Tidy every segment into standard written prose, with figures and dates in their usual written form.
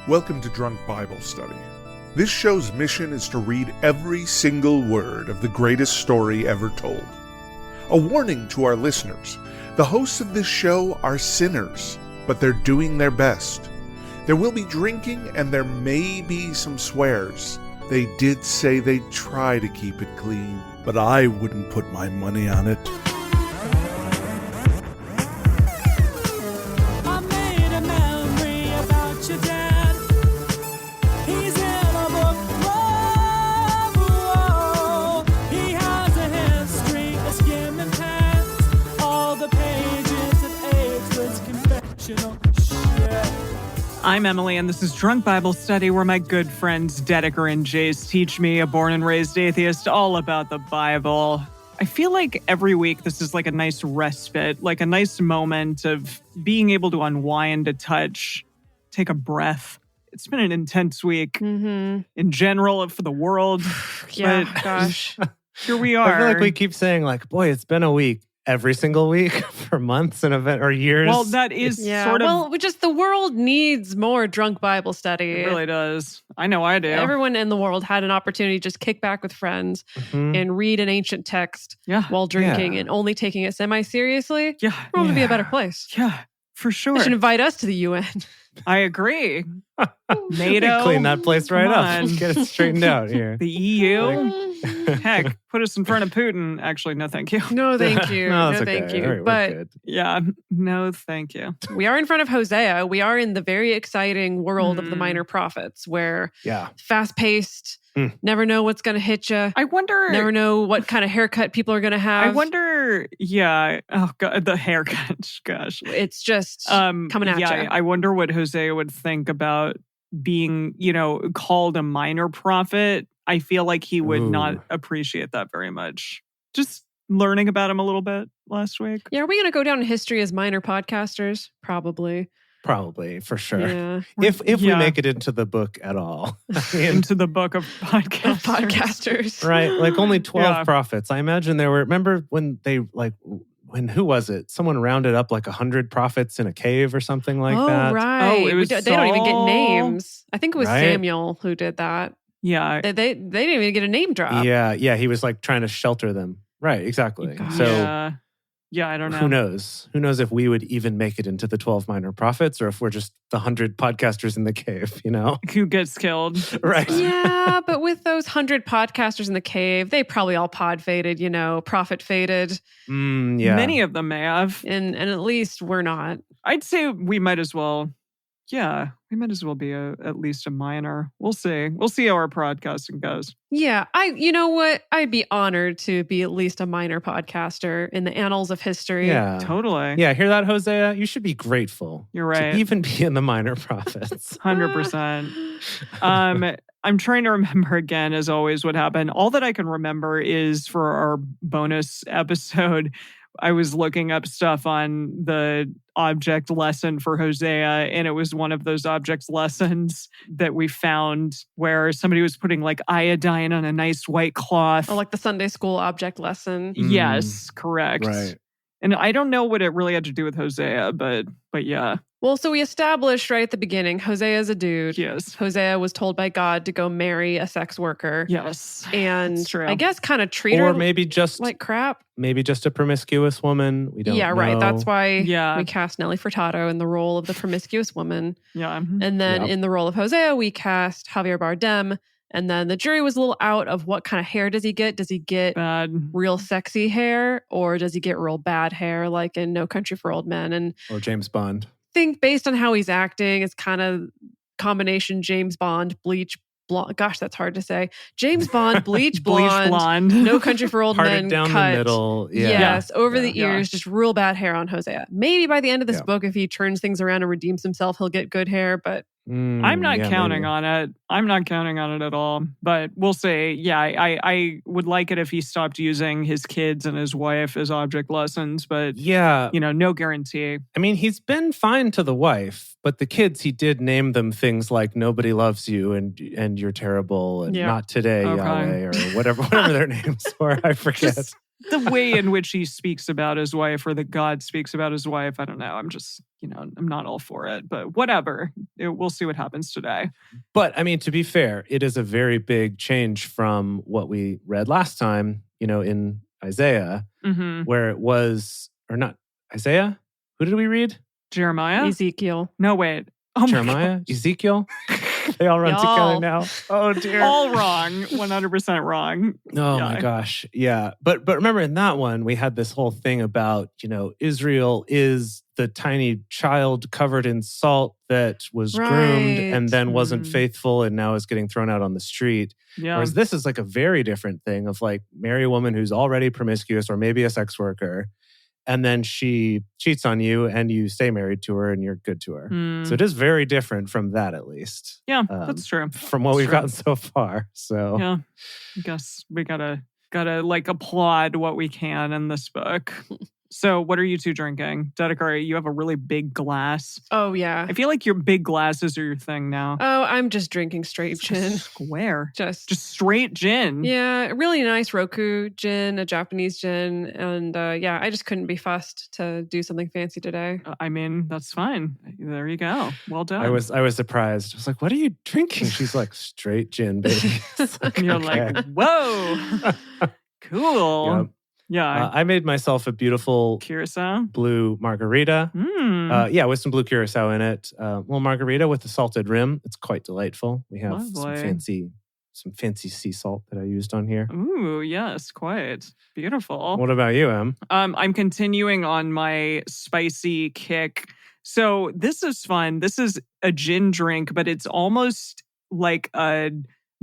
Welcome to Drunk Bible Study. This show's mission is to read every single word of the greatest story ever told. A warning to our listeners, the hosts of this show are sinners, but they're doing their best. There will be drinking and there may be some swears. They did say they'd try to keep it clean, but I wouldn't put my money on it. I'm Emily, and this is Drunk Bible Study, where my good friends Dedeker and Jace teach me, a born and raised atheist, all about the Bible. I feel like every week this is like a nice respite, like a nice moment of being able to unwind a touch, take a breath. It's been an intense week in general for the world. Yeah, but gosh. Here we are. I feel like we keep saying, like, boy, it's been a week. Every single week for months and event or years. Well, that is sort of... Well, the world needs more drunk Bible study. It really does. I know I do. Everyone in the world had an opportunity to just kick back with friends and read an ancient text while drinking and only taking it semi-seriously. Yeah. The world would be a better place. Yeah, for sure. They should invite us to the UN. I agree. NATO. Clean that place right up. Get it straightened out here. The EU. Heck, put us in front of Putin. Actually, no thank you. No, thank you. No, thank you. Right, but yeah, no, thank you. We are in front of Hosea. We are in the very exciting world of the minor prophets where fast-paced, never know what's going to hit you. I wonder... Never know what kind of haircut people are going to have. I wonder, oh God, the haircut, gosh. It's just coming at you. I wonder what Hosea would think about being, called a minor prophet. I feel like he would not appreciate that very much. Just learning about him a little bit last week. Yeah, are we going to go down in history as minor podcasters? Probably, for sure. Yeah. If we make it into the book at all. Into the book of podcasters. Right, like only 12 prophets. I imagine there were, remember when they who was it? Someone rounded up like 100 prophets in a cave or something like that. Oh, right. It was they don't even get names. I think it was Right? Samuel who did that. Yeah. They didn't even get a name drop. Yeah, he was like trying to shelter them. Right, exactly. So yeah, I don't know. Who knows? Who knows if we would even make it into the 12 minor prophets or if we're just the 100 podcasters in the cave, Who gets killed. Right. Yeah, but with those 100 podcasters in the cave, they probably all pod faded, prophet faded. Yeah. Many of them may have. And at least we're not. I'd say we might as well. Yeah, we might as well be at least a minor. We'll see. We'll see how our podcasting goes. Yeah, you know what? I'd be honored to be at least a minor podcaster in the annals of history. Yeah. Totally. Yeah, hear that, Hosea? You should be grateful. You're right. To even be in the minor prophets. 100%. I'm trying to remember again, as always, what happened. All that I can remember is for our bonus episode, I was looking up stuff on the object lesson for Hosea, and it was one of those object lessons that we found where somebody was putting like iodine on a nice white cloth. Oh, like the Sunday school object lesson. Yes, correct. Right. And I don't know what it really had to do with Hosea, but yeah. Well, so we established right at the beginning, Hosea is a dude. Yes. Hosea was told by God to go marry a sex worker. Yes. And that's true. I guess kind of treat her maybe just like crap. Maybe just a promiscuous woman. We don't know. Right. That's why we cast Nelly Furtado in the role of the promiscuous woman. Yeah. And then in the role of Hosea, we cast Javier Bardem. And then the jury was a little out of what kind of hair does he get? Does he get bad, real sexy hair, or does he get real bad hair like in No Country for Old Men? Or James Bond. Think based on how he's acting, it's kind of combination James Bond, bleach blonde. Gosh, that's hard to say. James Bond, bleach blonde, No Country for Old Men, down cut. The middle. Yeah. Yes, over the ears, just real bad hair on Hosea. Maybe by the end of this book, if he turns things around and redeems himself, he'll get good hair, but I'm not counting on it. I'm not counting on it at all. But we'll see. Yeah, I would like it if he stopped using his kids and his wife as object lessons. But no guarantee. I mean, he's been fine to the wife, but the kids, he did name them things like "nobody loves you" and "you're terrible" and "not today, Yahweh," or whatever their names were. I forget. Just the way in which he speaks about his wife, or that God speaks about his wife, I don't know. I'm just, I'm not all for it, but whatever. we'll see what happens today. But I mean, to be fair, it is a very big change from what we read last time, in Isaiah, where it was, or not Isaiah? Who did we read? Jeremiah? Ezekiel. No, wait. Oh Jeremiah? Ezekiel? They all run together now. Oh, dear. All wrong. 100% wrong. Oh, my gosh. Yeah. But remember in that one, we had this whole thing about, Israel is the tiny child covered in salt that was groomed and then wasn't faithful and now is getting thrown out on the street. Yeah. Whereas this is like a very different thing of like marry a woman who's already promiscuous or maybe a sex worker. And then she cheats on you and you stay married to her and you're good to her. So it is very different from that, at least. Yeah, that's true. From what we've gotten so far. So yeah, I guess we gotta like applaud what we can in this book. So what are you two drinking? Dedeker, you have a really big glass. Oh, yeah. I feel like your big glasses are your thing now. Oh, I'm just drinking straight gin. Square. Just straight gin. Yeah, really nice Roku gin, a Japanese gin. And yeah, I just couldn't be fussed to do something fancy today. I mean, that's fine. There you go. Well done. I was surprised. I was like, what are you drinking? She's like, straight gin, baby. Like, you're like, whoa. Cool. Yep. Yeah. I made myself a beautiful Curacao blue margarita. Yeah, with some blue Curacao in it. Well, margarita with a salted rim. It's quite delightful. We have some fancy sea salt that I used on here. Ooh, yes, quite beautiful. What about you, Em? I'm continuing on my spicy kick. So this is fun. This is a gin drink, but it's almost like a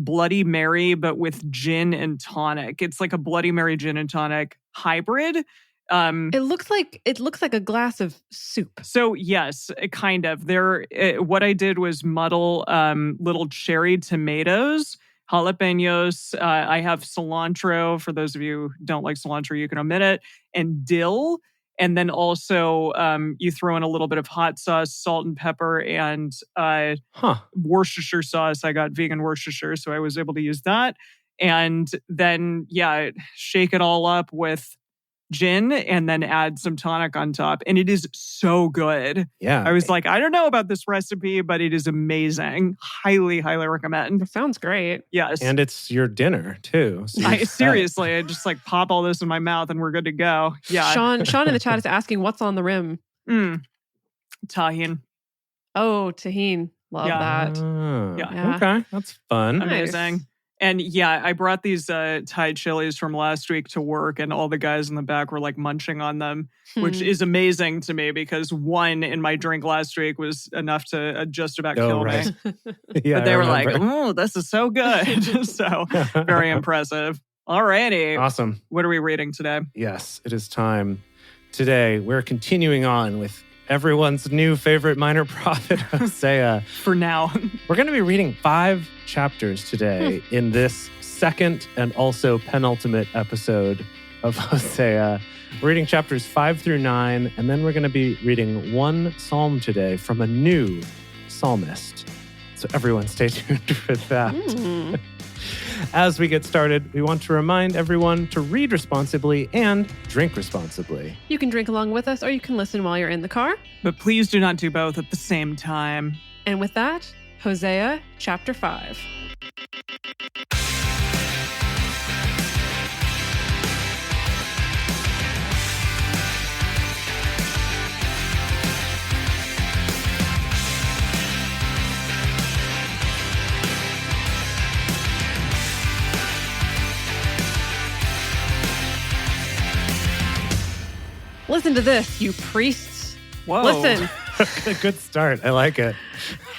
Bloody Mary, but with gin and tonic. It's like a Bloody Mary gin and tonic hybrid. It looks like a glass of soup. So yes, kind of. What I did was muddle little cherry tomatoes, jalapenos. I have cilantro. For those of you who don't like cilantro, you can omit it, and dill. And then also you throw in a little bit of hot sauce, salt and pepper, and Worcestershire sauce. I got vegan Worcestershire, so I was able to use that. And then, shake it all up with gin and then add some tonic on top. And it is so good. Yeah. I was like, I don't know about this recipe, but it is amazing. Highly, highly recommend. That sounds great. Yes. And it's your dinner, too. So seriously, I just like pop all this in my mouth and we're good to go. Yeah. Sean in the chat is asking, what's on the rim? Tahini. Oh, tahini. Love that. Yeah. Okay. That's fun. Amazing. Nice. And yeah, I brought these Thai chilies from last week to work, and all the guys in the back were like munching on them, which is amazing to me because one in my drink last week was enough to just about kill me. Yeah, but they were like, "Oh, this is so good!" So very impressive. Alrighty, awesome. What are we reading today? Yes, it is time. Today we're continuing on with everyone's new favorite minor prophet, Hosea. For now. We're going to be reading 5 chapters today in this second and also penultimate episode of Hosea. We're reading chapters 5 through 9, and then we're going to be reading one psalm today from a new psalmist. So everyone stay tuned for that. As we get started, we want to remind everyone to read responsibly and drink responsibly. You can drink along with us, or you can listen while you're in the car. But please do not do both at the same time. And with that, Hosea chapter 5. Listen to this, you priests. Whoa. Listen. A good start. I like it.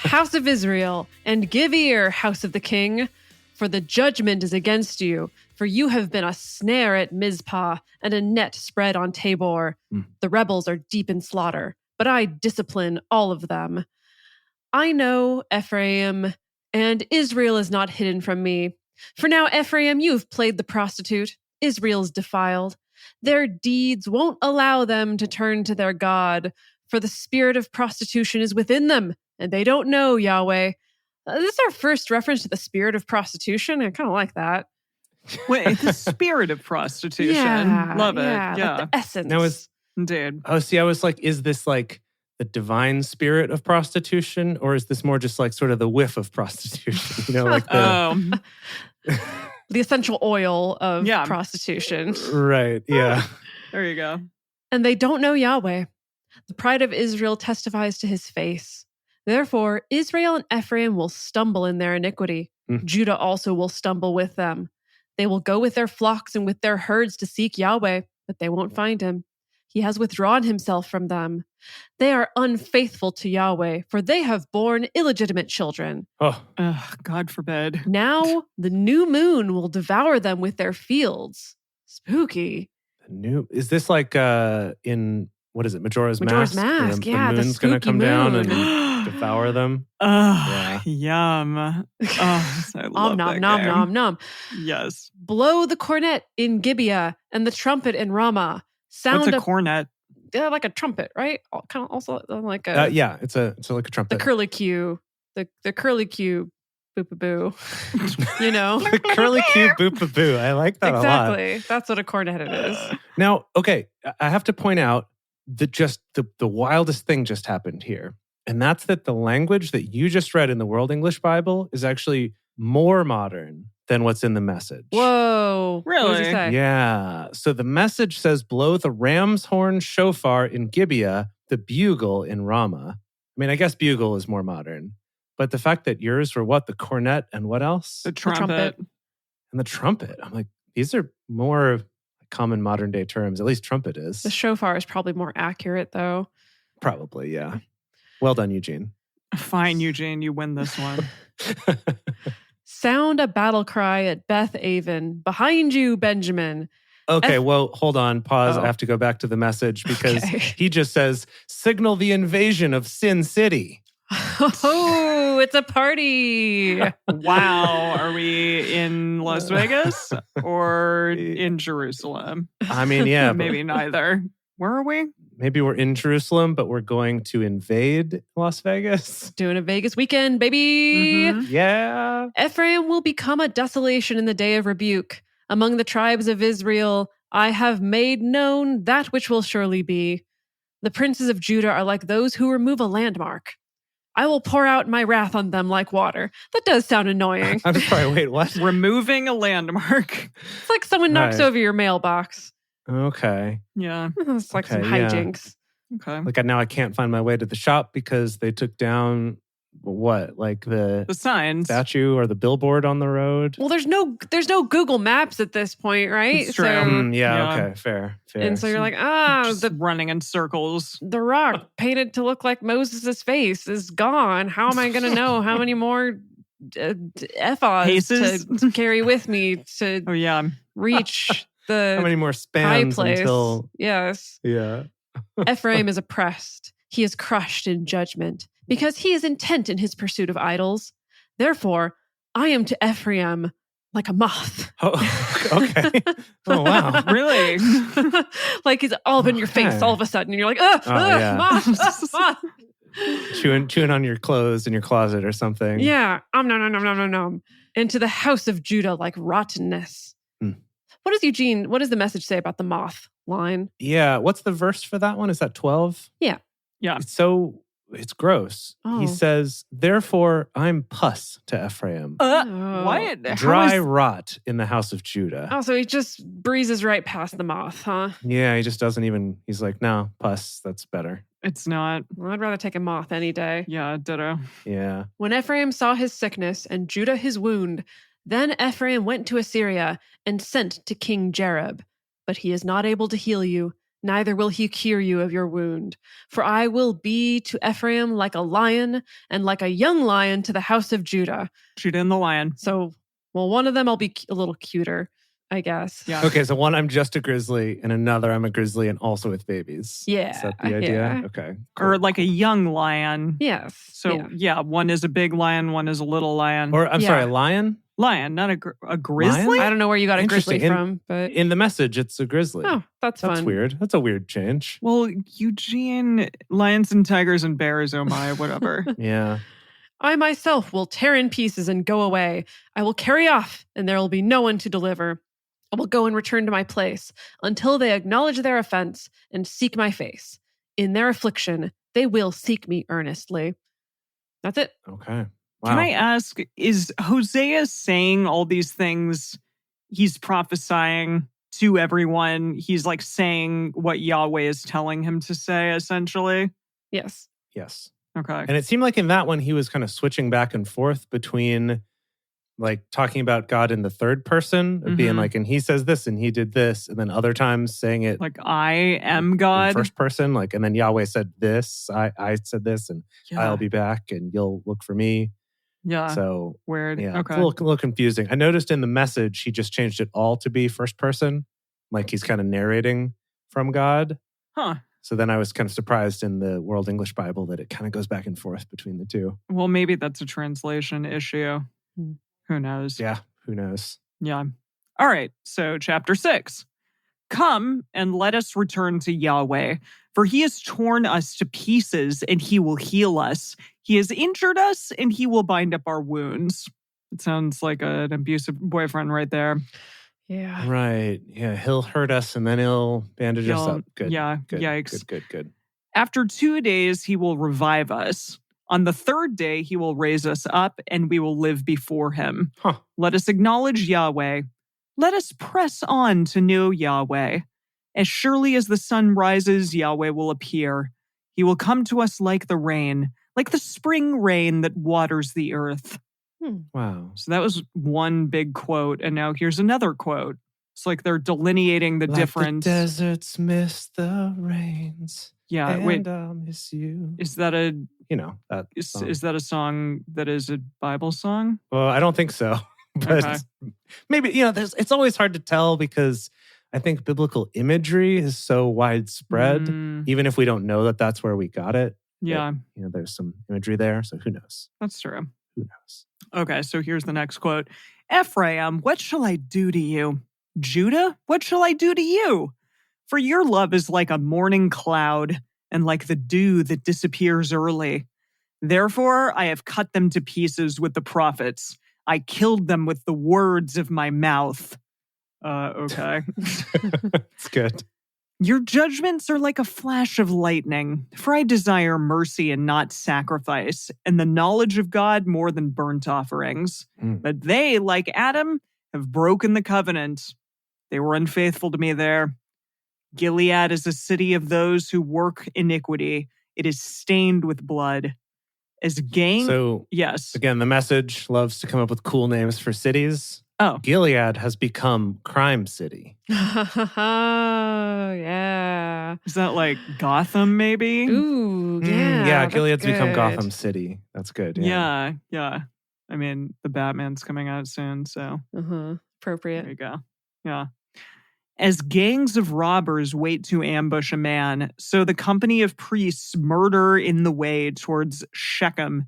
House of Israel, and give ear, house of the king, for the judgment is against you. For you have been a snare at Mizpah and a net spread on Tabor. The rebels are deep in slaughter, but I discipline all of them. I know Ephraim, and Israel is not hidden from me. For now, Ephraim, you have played the prostitute. Israel's defiled. Their deeds won't allow them to turn to their God, for the spirit of prostitution is within them, and they don't know Yahweh. This is our first reference to the spirit of prostitution. I kind of like that. Wait, the spirit of prostitution. Yeah, Love it. Yeah, Yeah. like the essence. Now, Indeed. Hosea was like, is this like the divine spirit of prostitution, or is this more just like sort of the whiff of prostitution? You know, like the The essential oil of Yeah. prostitution. right, yeah. There you go. And they don't know Yahweh. The pride of Israel testifies to his face. Therefore, Israel and Ephraim will stumble in their iniquity. Judah also will stumble with them. They will go with their flocks and with their herds to seek Yahweh, but they won't find him. He has withdrawn himself from them. They are unfaithful to Yahweh, for they have borne illegitimate children. Oh, God forbid. Now the new moon will devour them with their fields. Spooky. is this like in, what is it, Majora's Majora's Mask? Mask, The yeah, the moon's going to come spooky down moon. and devour them. Yum. I love Nom, that nom, game. nom, nom. Yes. Blow the cornet in Gibeah and the trumpet in Ramah. Sound What's a cornet? like a trumpet, right? Kind of also like a Yeah, it's like a trumpet. the curly Q, the curly Q, boo boo. You know, The curly cue boop boo. I like that a lot. exactly. That's what a cornet it is. Now, okay, I have to point out that just the wildest thing just happened here. And that's that the language that you just read in the World English Bible is actually more modern than what's in the Message. Whoa! What does he Really? say? Yeah. So the Message says, blow the ram's horn shofar in Gibeah, the bugle in Ramah. I mean, I guess bugle is more modern. But the fact that yours were what? The cornet and what else? The trumpet. And the trumpet. I'm like, these are more common modern day terms. At least trumpet is. The shofar is probably more accurate, though. Probably, yeah. Well done, Eugene. Fine, Eugene, you win this one. Sound a battle cry at Beth Aven. Behind you, Benjamin. Okay, well, hold on. Pause. Oh. I have to go back to the Message because Okay. he just says, signal the invasion of Sin City. Oh, it's a party. Wow. Are we in Las Vegas or in Jerusalem? I mean, yeah. but Maybe neither. Where are we? maybe we're in Jerusalem, but we're going to invade Las Vegas. Doing a Vegas weekend, baby. Mhm. Yeah. Ephraim will become a desolation in the day of rebuke. Among the tribes of Israel, I have made known that which will surely be. The princes of Judah are like those who remove a landmark. I will pour out my wrath on them like water. That does sound annoying. I'm sorry, wait, what? Removing a landmark. It's like someone knocks Right. over your mailbox. Okay. Yeah. It's like some Okay, yeah. hijinks. Okay. Like now I can't find my way to the shop because they took down what? Like the The signs. statue or the billboard on the road? Well, there's no Google Maps at this point, right? It's true. Yeah, Yeah. okay, fair. And so you're like, Just the running in circles. rock painted to look like Moses' face is gone. How am I going to know how many more ephods Paces? to carry with me to Oh, yeah. reach how the many more high spans place? until Yes. yeah. Ephraim is oppressed. He is crushed in judgment because he is intent in his pursuit of idols. Therefore, I am to Ephraim like a moth. Oh, okay. Oh wow. Really? Like it's all up in your face Okay. all of a sudden. And you're like, ugh, Oh, yeah. moth, moth. chewing on your clothes in your closet or something. Yeah. Nom. Into the house of Judah like rottenness. Hmm. What does the Message say about the moth line? Yeah. What's the verse for that one? Is that 12? Yeah. Yeah. It's gross. Oh. He says, therefore I'm pus to Ephraim. Oh. What? How Dry is- rot in the house of Judah. Oh, so he just breezes right past the moth, huh? Yeah, he just doesn't even, he's like, no, pus, that's better. It's not. Well, I'd rather take a moth any day. Yeah, ditto. Yeah. When Ephraim saw his sickness and Judah his wound, then Ephraim went to Assyria and sent to King Jareb. But he is not able to heal you, neither will he cure you of your wound. For I will be to Ephraim like a lion, and like a young lion to the house of Judah. Shoot in the lion. So, well, one of them I'll be a little cuter, I guess. Yeah. Okay, so one, I'm just a grizzly, and another, I'm a grizzly and also with babies. Yeah, Is that the idea? yeah. Okay. Or like a young lion. Yes. So yeah. yeah, one is a big lion, one is a little lion. Or, I'm sorry, a Yeah. lion? lion, not a grizzly. I don't know where you got a grizzly Interesting. from, but In the Message, it's a grizzly. oh, that's That's fun. weird. That's a weird change. Well, Eugene, lions and tigers and bears, oh my, whatever. Yeah. I myself will tear in pieces and go away. I will carry off, and there will be no one to deliver. I will go and return to my place until they acknowledge their offense and seek my face. In their affliction, they will seek me earnestly. That's it. Okay. Wow. Can I ask, is Hosea saying all these things? He's prophesying to everyone. He's like saying what Yahweh is telling him to say, essentially. Yes. Yes. Okay. And it seemed like in that one, he was kind of switching back and forth between like talking about God in the third person, of being like, and he says this and he did this, and then other times saying it like, I am in God. first person, like, and then Yahweh said this, I said this, and I'll be back and you'll look for me. Yeah. So weird. Yeah, Okay. it's a little confusing. I noticed in the message, he just changed it all to be first person, like he's kind of narrating from God. Huh. So then I was kind of surprised in the World English Bible that it kind of goes back and forth between the two. Well, maybe that's a translation issue. Who knows? Yeah, who knows? Yeah. All right. So, chapter 6. Come and let us return to Yahweh, for he has torn us to pieces and he will heal us. He has injured us and he will bind up our wounds. It sounds like an abusive boyfriend right there. Yeah. Right. Yeah, he'll hurt us and then he'll bandage us up. Good. Yeah. Good. Yikes. Good. After 2 days, he will revive us. On the third day, he will raise us up and we will live before him. Huh. Let us acknowledge Yahweh. Let us press on to know Yahweh. As surely as the sun rises, Yahweh will appear. He will come to us like the rain, like the spring rain that waters the earth. Wow. So that was one big quote. And now here's another quote. It's like they're delineating the like difference. The deserts miss the rains. Yeah, and wait. I'll miss you. Is that a that song. is that a song that is a Bible song? Well, I don't think so. But maybe, it's always hard to tell because I think biblical imagery is so widespread, even if we don't know that that's where we got it. Yeah. But, there's some imagery there, so who knows? That's true. Who knows? Okay, so here's the next quote. Ephraim, what shall I do to you? Judah, what shall I do to you? For your love is like a morning cloud and like the dew that disappears early. Therefore, I have cut them to pieces with the prophets. I killed them with the words of my mouth. Okay. It's good. Your judgments are like a flash of lightning, for I desire mercy and not sacrifice, and the knowledge of God more than burnt offerings. But they, like Adam, have broken the covenant. They were unfaithful to me there. Gilead is a city of those who work iniquity. It is stained with blood. So, yes. Again, the message loves to come up with cool names for cities. Oh. Gilead has become Crime City. Yeah. Is that like Gotham, maybe? Ooh, yeah. Yeah, Gilead's become good. Gotham City. That's good. Yeah. I mean, the Batman's coming out soon, so. Appropriate. There you go. Yeah. As gangs of robbers wait to ambush a man, so the company of priests murder in the way towards Shechem,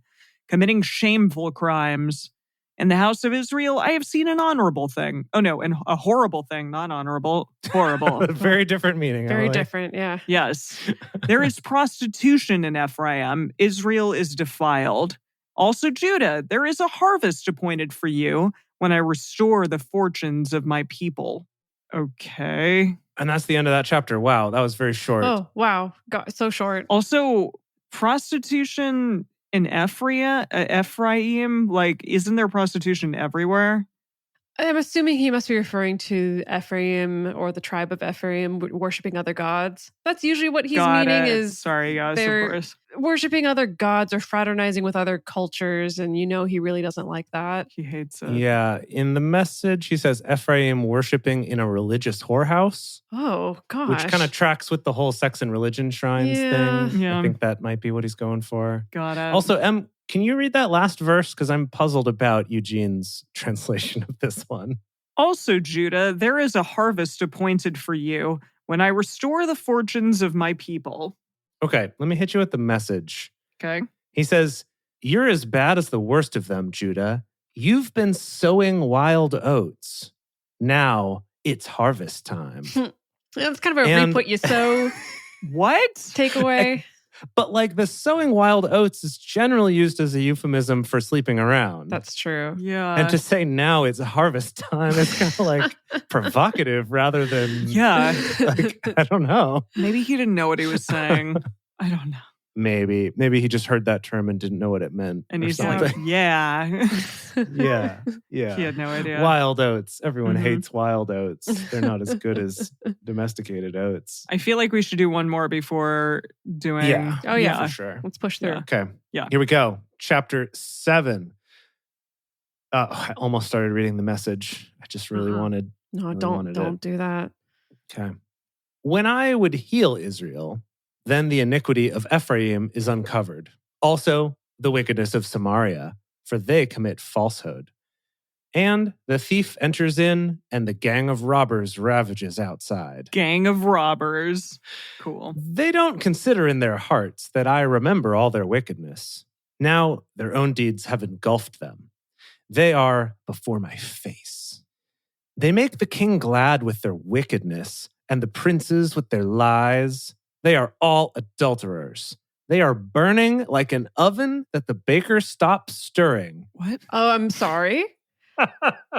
committing shameful crimes. In the house of Israel, I have seen an honorable thing. Oh, no, and a horrible thing, not honorable, horrible. Very different meaning. Very Emily. different, yeah. Yes. There is prostitution in Ephraim. Israel is defiled. Also, Judah, there is a harvest appointed for you when I restore the fortunes of my people. Okay. And that's the end of that chapter. Wow, that was very short. Oh, wow. God, so short. Also, prostitution in Ephraim, like, isn't there prostitution everywhere? I'm assuming he must be referring to Ephraim or the tribe of Ephraim worshiping other gods. That's usually what he's meaning is sorry, guys, of they're course. worshiping other gods or fraternizing with other cultures, and he really doesn't like that. He hates it. Yeah, in the message, he says Ephraim worshiping in a religious whorehouse. Oh, gosh. Which kind of tracks with the whole sex and religion shrines thing. Yeah. I think that might be what he's going for. Got it. Also, Em, can you read that last verse? Because I'm puzzled about Eugene's translation of this one. Also, Judah, there is a harvest appointed for you when I restore the fortunes of my people. Okay, let me hit you with the message. Okay. He says, you're as bad as the worst of them, Judah. You've been sowing wild oats. Now it's harvest time. That's kind of a reap what you sow What? takeaway. But like the sowing wild oats is generally used as a euphemism for sleeping around. That's true. Yeah. And to say now it's harvest time is kind of like provocative rather than Yeah. like, I don't know. Maybe he didn't know what he was saying. I don't know. Maybe he just heard that term and didn't know what it meant. And or he's something. like, yeah. yeah. He had no idea. Wild oats. Everyone Mhm. hates wild oats. They're not as good as domesticated oats. I feel like we should do one more before doing. Yeah. Oh, yeah. For sure. Let's push through. Yeah. Okay. Yeah. Here we go. Chapter 7. I almost started reading the message. I just really wanted. No, really don't wanted do that. Okay. When I would heal Israel, then the iniquity of Ephraim is uncovered. Also, the wickedness of Samaria, for they commit falsehood. And the thief enters in, and the gang of robbers ravages outside. Gang of robbers. Cool. They don't consider in their hearts that I remember all their wickedness. Now their own deeds have engulfed them. They are before my face. They make the king glad with their wickedness, and the princes with their lies. They are all adulterers. They are burning like an oven that the baker stops stirring. What? Oh, I'm sorry.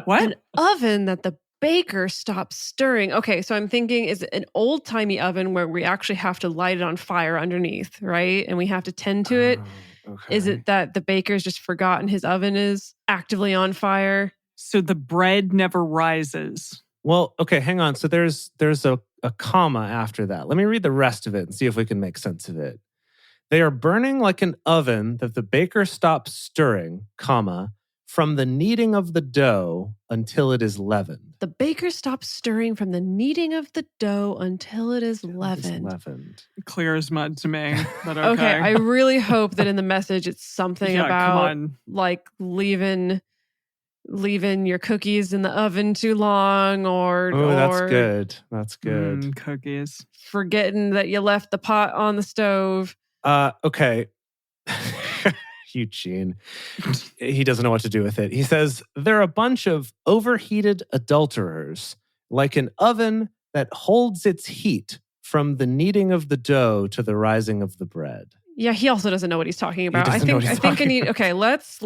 What? An oven that the baker stops stirring. Okay, so I'm thinking, is it an old-timey oven where we actually have to light it on fire underneath, right? And we have to tend to it? Okay. Is it that the baker's just forgotten his oven is actively on fire? So the bread never rises. Well, okay, hang on. So there's a comma after that. Let me read the rest of it and see if we can make sense of it. They are burning like an oven that the baker stops stirring, comma, from the kneading of the dough until it is leavened. The baker stops stirring from the kneading of the dough until it is leavened. Clear as mud to me, but okay. Okay, I really hope that in the message it's something Yeah, about come on. like leaving your cookies in the oven too long or That's good. That's good. Cookies. forgetting that you left the pot on the stove. Okay. Eugene. He doesn't know what to do with it. He says, they're a bunch of overheated adulterers, like an oven that holds its heat from the kneading of the dough to the rising of the bread. Yeah, he also doesn't know what he's talking about. doesn't know what he's I think I talking need okay, let's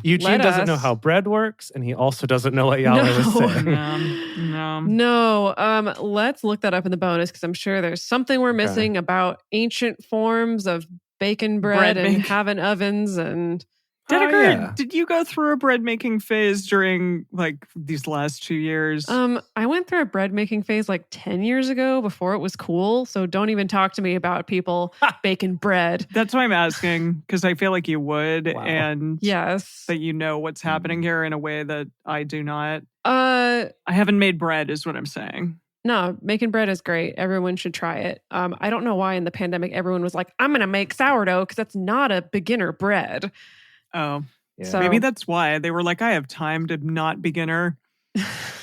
Eugene let doesn't us- know how bread works, and he also doesn't know what Yahweh was No. saying. No. Let's look that up in the bonus because I'm sure there's something we're missing about ancient forms of baking bread and making. having ovens and Dedeker, yeah. did you go through a bread making phase during like these last 2 years? I went through a bread making phase like 10 years ago before it was cool. So don't even talk to me about people baking bread. That's why I'm asking, because I feel like you would, Wow. and Yes. that you know what's happening here in a way that I do not. Uh I haven't made bread, is what I'm saying. no, making bread is great. Everyone should try it. I don't know why in the pandemic everyone was like, I'm gonna make sourdough because that's not a beginner bread. Oh, Yeah. So maybe that's why they were like, I have time to not beginner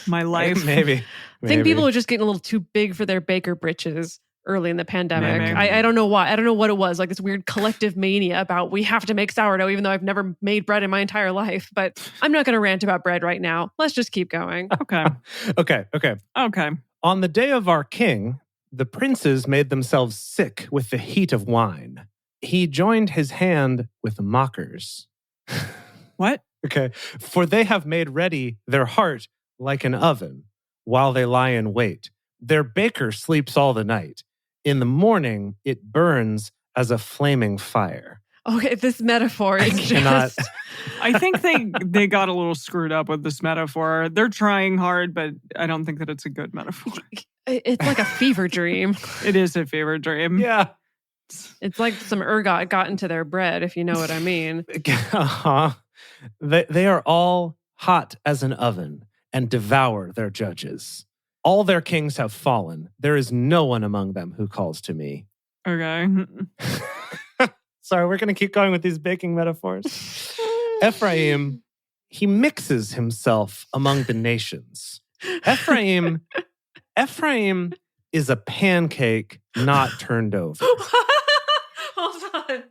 my life. Maybe. I think people were just getting a little too big for their baker britches early in the pandemic. Maybe. I don't know why. I don't know what it was. Like this weird collective mania about we have to make sourdough, even though I've never made bread in my entire life. But I'm not going to rant about bread right now. Let's just keep going. Okay. Okay. On the day of our king, the princes made themselves sick with the heat of wine. He joined his hand with mockers. What? Okay. For they have made ready their heart like an oven while they lie in wait. Their baker sleeps all the night. In the morning, it burns as a flaming fire. Okay, this metaphor is cannot- just... I think they got a little screwed up with this metaphor. They're trying hard, but I don't think that it's a good metaphor. It's like a fever dream. It is a fever dream. Yeah. It's like some ergot got into their bread, if you know what I mean. Uh-huh. They are all hot as an oven and devour their judges. All their kings have fallen. There is no one among them who calls to me. Okay. Sorry, we're going to keep going with these baking metaphors. Ephraim, he mixes himself among the nations. Ephraim is a pancake not turned over. Hold on.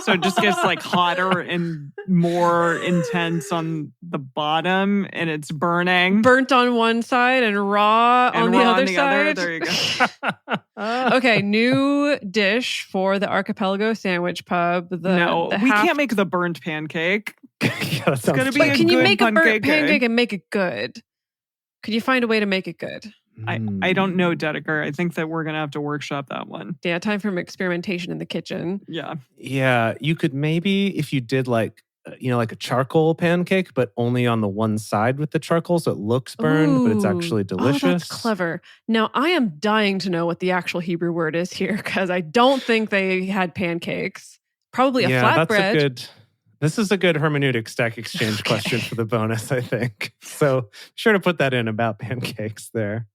So it just gets like hotter and more intense on the bottom, and it's burning. Burnt on one side and raw and on the raw other on the side. There you go. Okay, new dish for the Archipelago Sandwich Pub. No, we can't make the burnt pancake. Yeah, It's gonna be But a can you good make a burnt pancake, pancake and make it good? Could you find a way to make it good? I don't know, Dedeker. I think that we're going to have to workshop that one. Yeah, time for experimentation in the kitchen. Yeah. Yeah, you could maybe, if you did like a charcoal pancake, but only on the one side with the charcoal, so it looks burned, but it's actually delicious. Oh, that's clever. Now, I am dying to know what the actual Hebrew word is here, because I don't think they had pancakes. Probably a flatbread. This is a good hermeneutic stack exchange question for the bonus, I think. So sure to put that in about pancakes there.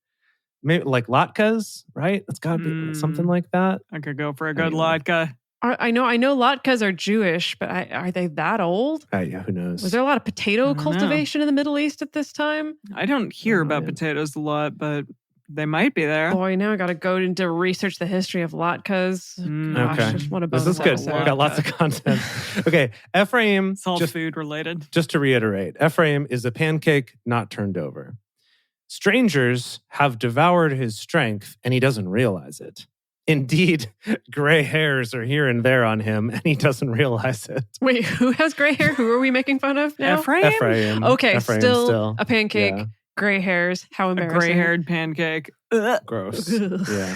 Maybe like latkes, right? It's got to be something like that. I could go for a good latke. I know latkes are Jewish, but are they that old? Yeah, who knows? Was there a lot of potato cultivation in the Middle East at this time? I don't hear about potatoes a lot, but they might be there. Boy, now I got to go into research the history of latkes. Gosh, okay. I just want to this is good. We've got lots of content. Okay, Ephraim. It's all food related. Just to reiterate, Ephraim is a pancake not turned over. Strangers have devoured his strength, and he doesn't realize it. Indeed, gray hairs are here and there on him, and he doesn't realize it. Wait, who has gray hair? Who are we making fun of now? Ephraim? Okay, Ephraim still a pancake, gray hairs. How embarrassing. A gray-haired pancake. Gross. Yeah.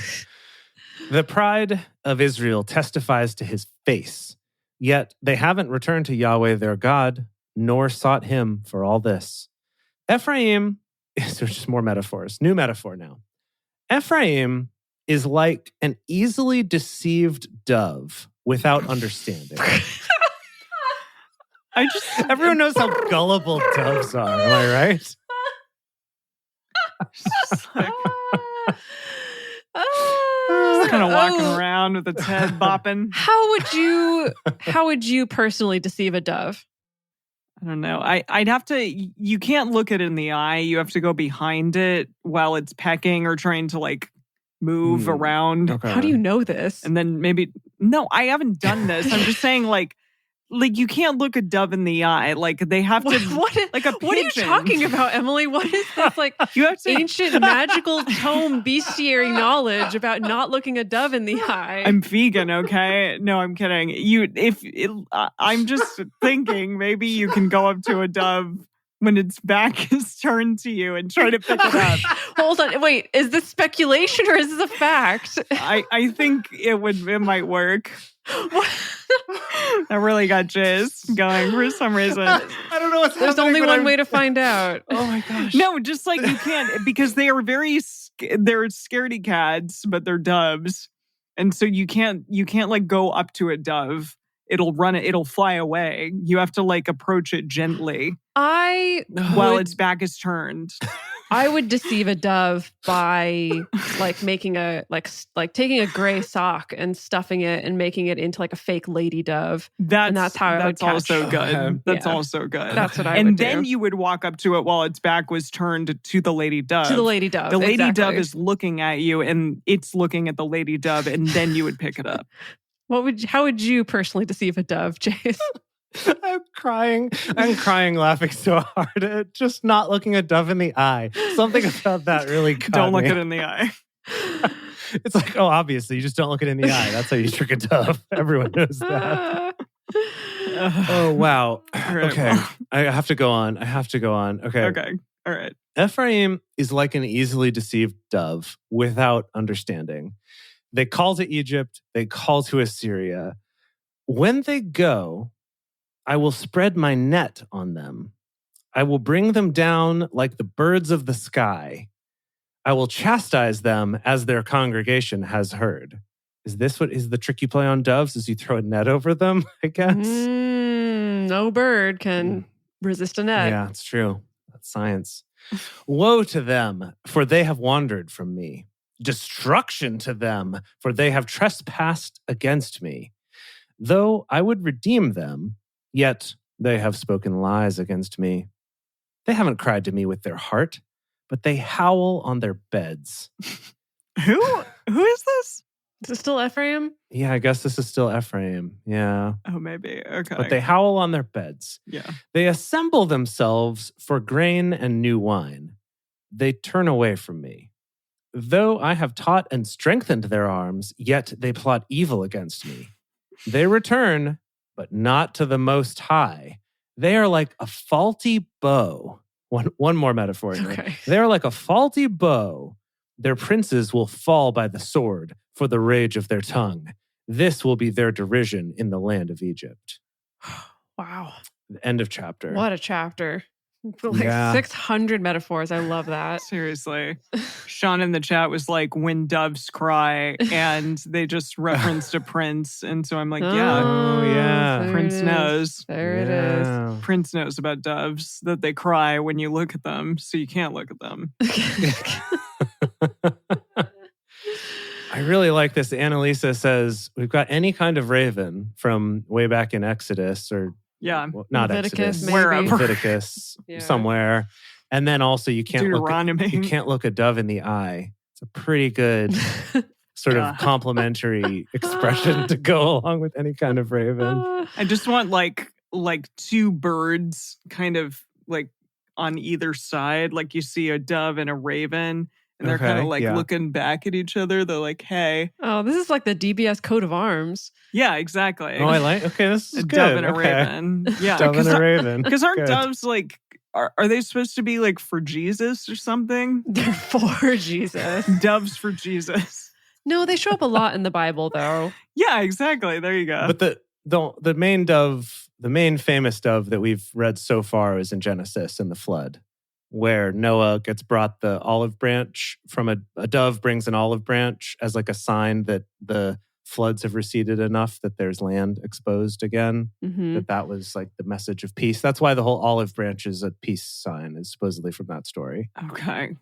The pride of Israel testifies to his face, yet they haven't returned to Yahweh their God, nor sought him for all this. Ephraim, there's just more metaphors. New metaphor now. Ephraim is like an easily deceived dove without understanding. Everyone knows how gullible doves are, am I right? Just kind of walking around with its head bopping. How would you personally deceive a dove? I don't know. I'd have to, you can't look it in the eye. You have to go behind it while it's pecking or trying to like move around. Okay. How do you know this? And then no, I haven't done this. I'm just saying like you can't look a dove in the eye. Like they have to, like a pigeon. What are you talking about, Emily? What is this like you have to, ancient magical tome bestiary knowledge about not looking a dove in the eye? I'm vegan, okay? No, I'm kidding. I'm just thinking maybe you can go up to a dove when its back is turned to you and try to pick it up. Hold on. Wait, is this speculation or is this a fact? I think it might work. I really got jizz going for some reason. I don't know what's There's only one way to find out. Oh my gosh. No, just like you can't, because they are they're scaredy cats, but they're doves. And so you can't like go up to a dove. It'll fly away. You have to like approach it gently while its back is turned. I would deceive a dove by like making taking a gray sock and stuffing it and making it into like a fake lady dove. That's how I would catch. Also good. That's also good. That's what I would do. And then you would walk up to it while its back was turned to the lady dove. To the lady dove. The lady dove is looking at you and it's looking at the lady dove, and then you would pick it up. How would you personally deceive a dove, Chase? I'm crying laughing so hard at just not looking a dove in the eye. Something about that really caught Don't look me. it in the eye. It's like, oh, obviously, you just don't look it in the eye. That's how you trick a dove. Everyone knows that. Oh, wow. Right, okay. well. I have to go on. Okay. Okay. All right. Ephraim is like an easily deceived dove without understanding. They call to Egypt. They call to Assyria. When they go, I will spread my net on them. I will bring them down like the birds of the sky. I will chastise them as their congregation has heard. Is this what is the trick you play on doves? Is you throw a net over them, I guess? No bird can resist a net. Yeah, it's true. That's science. Woe to them, for they have wandered from me. Destruction to them, for they have trespassed against me. Though I would redeem them, yet they have spoken lies against me. They haven't cried to me with their heart, but they howl on their beds. Who is this? Is it still Ephraim? Yeah, I guess this is still Ephraim. Yeah. Oh, maybe. Okay. But they howl on their beds. Yeah. They assemble themselves for grain and new wine. They turn away from me. Though I have taught and strengthened their arms, yet they plot evil against me. They return, but not to the Most High. They are like a faulty bow. One more metaphor here. Okay. They are like a faulty bow, Their princes will fall by the sword for the rage of their tongue. This will be their derision in the land of Egypt. Wow. The end of chapter. What a chapter. Yeah. 600 metaphors. I love that. Seriously. Sean in the chat was like, when doves cry, and they just referenced a prince. And so I'm like, yeah, Oh, yeah. there Prince it is. knows. There it is. Yeah. Prince knows about doves, that they cry when you look at them, so you can't look at them. I really like this. Annalisa says, we've got any kind of raven from way back in Exodus or Yeah. well, not Leviticus, Exodus, maybe. Wherever. Leviticus Yeah. somewhere. And then also you can't Deuteronomy. look a dove in the eye. It's a pretty good sort Yeah. of complimentary expression to go along with any kind of raven. I just want like two birds kind of like on either side. Like you see a dove and a raven, and they're kind Okay, of like yeah. looking back at each other. They're like, hey. Oh, this is like the DBS coat of arms. Yeah, exactly. Oh, I like. Okay, this is a good. dove and a Okay. raven. Yeah. Dove and a raven. Because aren't Good. doves like, are they supposed to be like for Jesus or something? They're for Jesus. Doves for Jesus. No, they show up a lot in the Bible, though. Yeah, exactly. There you go. But the main dove, the main famous dove that we've read so far is in Genesis in the flood, where Noah gets brought the olive branch from a dove brings an olive branch as like a sign that the floods have receded enough that there's land exposed again. Hmm. That was like the message of peace. That's why the whole olive branch is a peace sign, is supposedly from that story. Okay.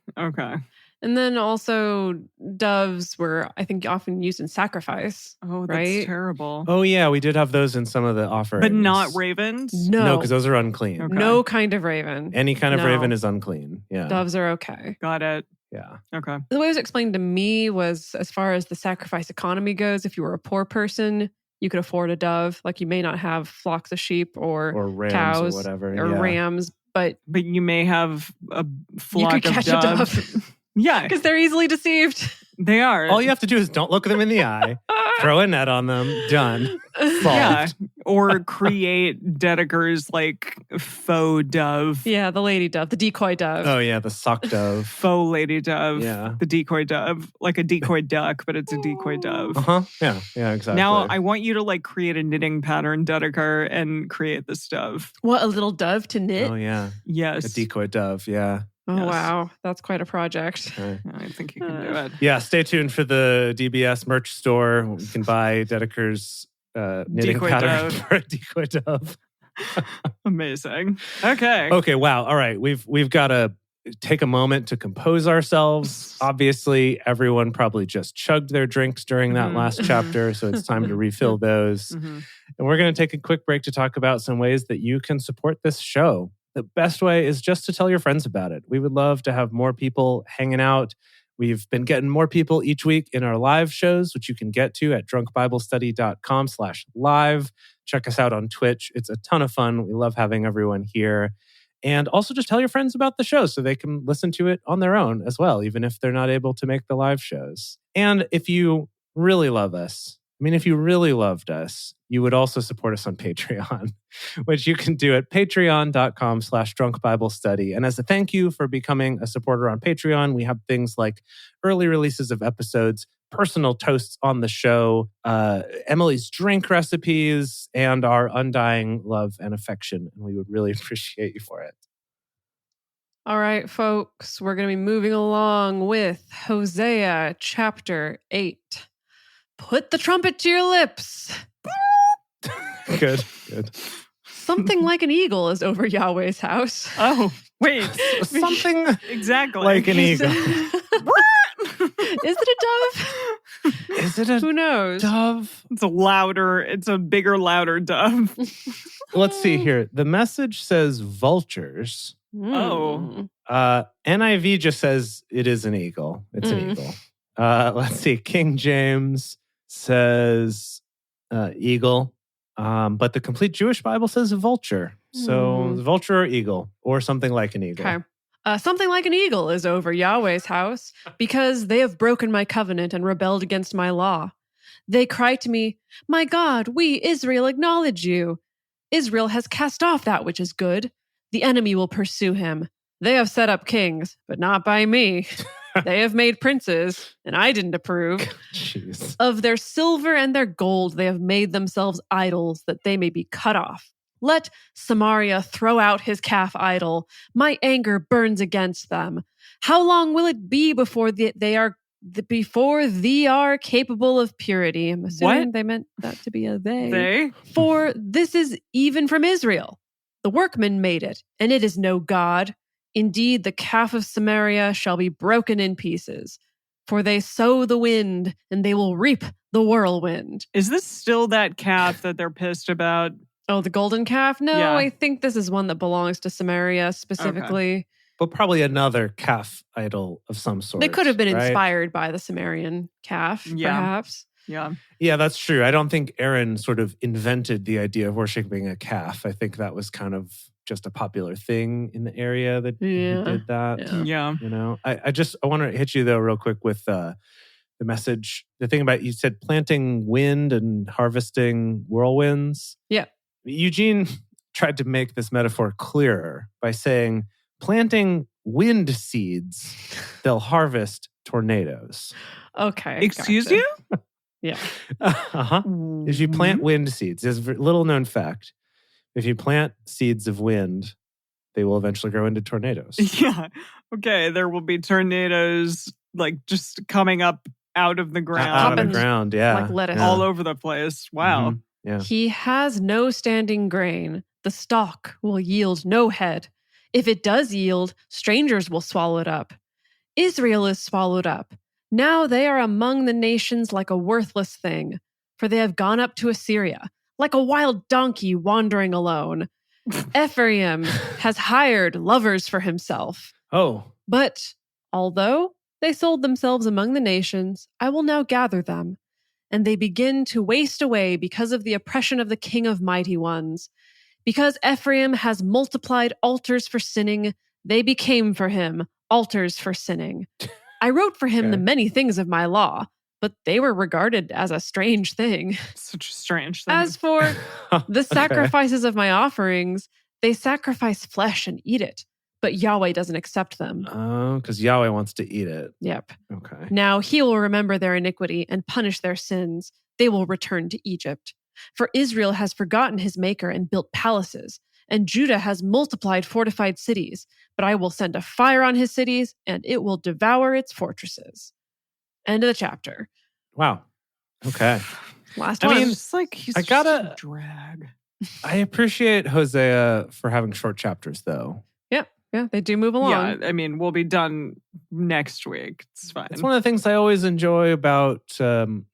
And then also, doves were, I think, often used in sacrifice. Oh, that's Right? terrible. Oh yeah, we did have those in some of the offerings. But not ravens? No, because those are unclean. Okay. No kind of raven. Any kind of No. raven is unclean. Yeah. Doves are okay. Got it. Yeah. Okay. The way it was explained to me was, as far as the sacrifice economy goes, if you were a poor person, you could afford a dove. Like, you may not have flocks of sheep or Rams cows or whatever. or yeah. rams, but But you may have a you flock could of catch doves. a dove Yeah, because they're easily deceived. they are. All you have to do is don't look them in the eye, throw a net on them, done. Solved. Yeah. Or create Dedeker's like faux dove. Yeah, the lady dove, the decoy dove. Oh yeah, the sock dove. Faux lady dove. Yeah. The decoy dove. Like a decoy duck, but it's a decoy dove. Uh-huh. Yeah, exactly. Now I want you to like create a knitting pattern, Dedeker, and create this dove. What, a little dove to knit? Oh yeah. Yes. A decoy dove, yeah. Oh, Yes. wow. That's quite a project. Okay. I think you can do it. Yeah, stay tuned for the DBS merch store. You can buy Dedeker's knitting Decoy pattern dove. for a decoy dove. Amazing. Okay. Okay, wow. All right. We've got to take a moment to compose ourselves. Obviously, everyone probably just chugged their drinks during that Mhm. last chapter, so it's time to refill those. Mhm. And we're going to take a quick break to talk about some ways that you can support this show. The best way is just to tell your friends about it. We would love to have more people hanging out. We've been getting more people each week in our live shows, which you can get to at drunkbiblestudy.com/live. Check us out on Twitch. It's a ton of fun. We love having everyone here. And also just tell your friends about the show so they can listen to it on their own as well, even if they're not able to make the live shows. And if you really love us, if you really loved us, you would also support us on Patreon, which you can do at patreon.com/drunkbiblestudy. And as a thank you for becoming a supporter on Patreon, we have things like early releases of episodes, personal toasts on the show, Emily's drink recipes, and our undying love and affection. And we would really appreciate you for it. All right, folks, we're going to be moving along with Hosea chapter 8. Put the trumpet to your lips. Good. Something like an eagle is over Yahweh's house. Oh, wait. Something Exactly. like an Is eagle. it a dove? Is it a Who knows? dove? It's a bigger, louder dove. Let's see here. The message says vultures. Oh. NIV just says it is an eagle. It's an eagle. Let's see. King James says eagle. But the complete Jewish Bible says a vulture. So vulture or eagle or something like an eagle. Okay. Something like an eagle is over Yahweh's house because they have broken my covenant and rebelled against my law. They cry to me, "My God, we, Israel, acknowledge you. Israel has cast off that which is good. The enemy will pursue him. They have set up kings, but not by me." they have made princes, and I didn't approve. Jeez. Of their silver and their gold, they have made themselves idols that they may be cut off. Let Samaria throw out his calf idol. My anger burns against them. How long will it be before before thee are capable of purity? I'm assuming they meant that to be a they. They? For this is even from Israel. The workman made it, and it is no God. Indeed, the calf of Samaria shall be broken in pieces. For they sow the wind, and they will reap the whirlwind. Is this still that calf that they're pissed about? Oh, the golden calf? No, Yeah. I think this is one that belongs to Samaria specifically. But probably another calf idol of some sort. They could have been right? inspired by the Sumerian calf, Yeah. perhaps. Yeah. Yeah, that's true. I don't think Aaron sort of invented the idea of worshiping a calf. I think that was kind of just a popular thing in the area that he did that. Yeah. Yeah. You know, I want to hit you though real quick with the message. The thing about, you said planting wind and harvesting whirlwinds. Yeah. Eugene tried to make this metaphor clearer by saying, planting wind seeds, they'll harvest tornadoes. Okay. Excuse gotcha. you? Yeah. Uh-huh. If you plant wind seeds, there's a little known fact. If you plant seeds of wind, they will eventually grow into tornadoes. Yeah. Okay. There will be tornadoes like just coming up out of the ground. Out of Happens the ground, yeah. like lettuce. Yeah. all over the place. Wow. Mhm. Yeah. He has no standing grain. The stalk will yield no head. If it does yield, strangers will swallow it up. Israel is swallowed up. Now they are among the nations like a worthless thing, for they have gone up to Assyria, like a wild donkey wandering alone. Ephraim has hired lovers for himself. Oh, But although they sold themselves among the nations, I will now gather them. And they begin to waste away because of the oppression of the king of mighty ones. Because Ephraim has multiplied altars for sinning, they became for him altars for sinning. I wrote for him Okay. the many things of my law, but they were regarded as a strange thing. Such a strange thing. As for the Okay. sacrifices of my offerings, they sacrifice flesh and eat it, but Yahweh doesn't accept them. Oh, because Yahweh wants to eat it. Yep. Okay. Now he will remember their iniquity and punish their sins. They will return to Egypt. For Israel has forgotten his maker and built palaces, and Judah has multiplied fortified cities. But I will send a fire on his cities, and it will devour its fortresses. End of the chapter. Wow. Okay. Last I one. mean, it's like he's I gotta- just a drag. I appreciate Hosea for having short chapters, though. Yeah, they do move along. Yeah, I mean, we'll be done next week. It's fine. It's one of the things I always enjoy about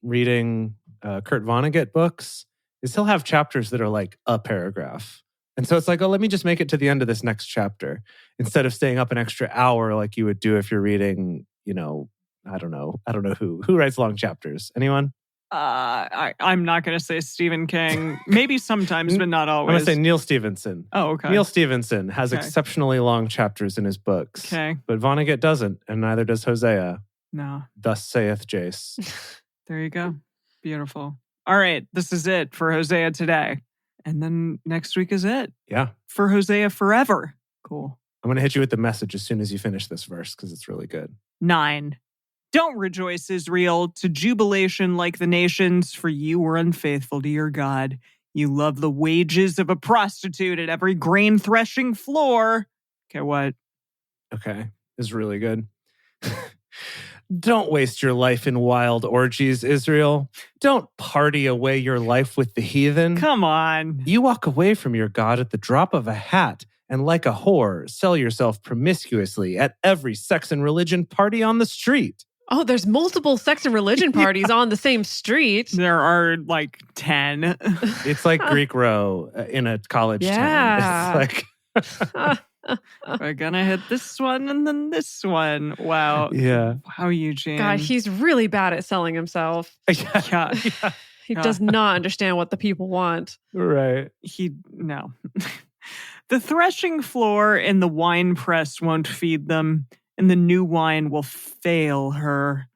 reading Kurt Vonnegut books is he'll have chapters that are like a paragraph. And so it's like, oh, let me just make it to the end of this next chapter instead of staying up an extra hour like you would do if you're reading, you know, I don't know who writes long chapters. Anyone? I'm not going to say Stephen King. Maybe sometimes, but not I'm always. going to say Neil Stephenson. Oh, okay. Neil Stephenson has Okay. exceptionally long chapters in his books. Okay. But Vonnegut doesn't, and neither does Hosea. No. Thus saith Jace. There you go. Beautiful. All right. This is it for Hosea today. And then next week is it Yeah. for Hosea forever. Cool. I'm going to hit you with the message as soon as you finish this verse because it's really good. 9. Don't rejoice, Israel, to jubilation like the nations, for you were unfaithful to your God. You love the wages of a prostitute at every grain threshing floor. Okay, what? Okay. This is really good. Don't waste your life in wild orgies, Israel. Don't party away your life with the heathen. Come on. You walk away from your God at the drop of a hat and like a whore, sell yourself promiscuously at every sex and religion party on the street. Oh, there's multiple sex and religion parties on the same street. There are like 10. It's like Greek row in a college Yeah. town. It's like, We're gonna hit this one and then this one. Wow. yeah. Wow, Eugene. God, he's really bad at selling himself. Yeah. He Yeah. does not understand what the people want. Right. No. The threshing floor and the wine press won't feed them, and the new wine will fail her.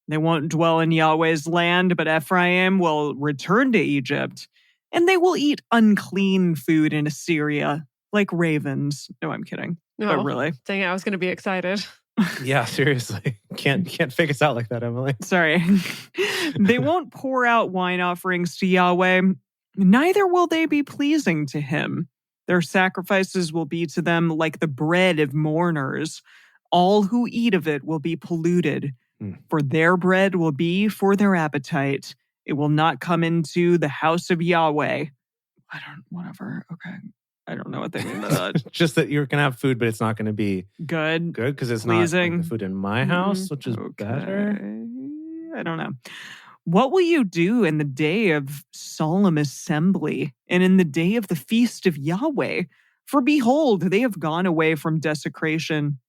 They won't dwell in Yahweh's land, but Ephraim will return to Egypt, and they will eat unclean food in Assyria, like ravens. No, I'm kidding. No, But really. dang it, I was going to be excited. Yeah, seriously. Can't fake us out like that, Emily. Sorry. They won't pour out wine offerings to Yahweh, neither will they be pleasing to him. Their sacrifices will be to them like the bread of mourners. All who eat of it will be polluted, for their bread will be for their appetite. It will not come into the house of Yahweh. Whatever. Okay. I don't know what they mean by that. Just that you're going to have food, but it's not going to be Good because it's pleasing. not like the food in my house, which is better. I don't know. What will you do in the day of solemn assembly and in the day of the feast of Yahweh? For behold, they have gone away from destruction.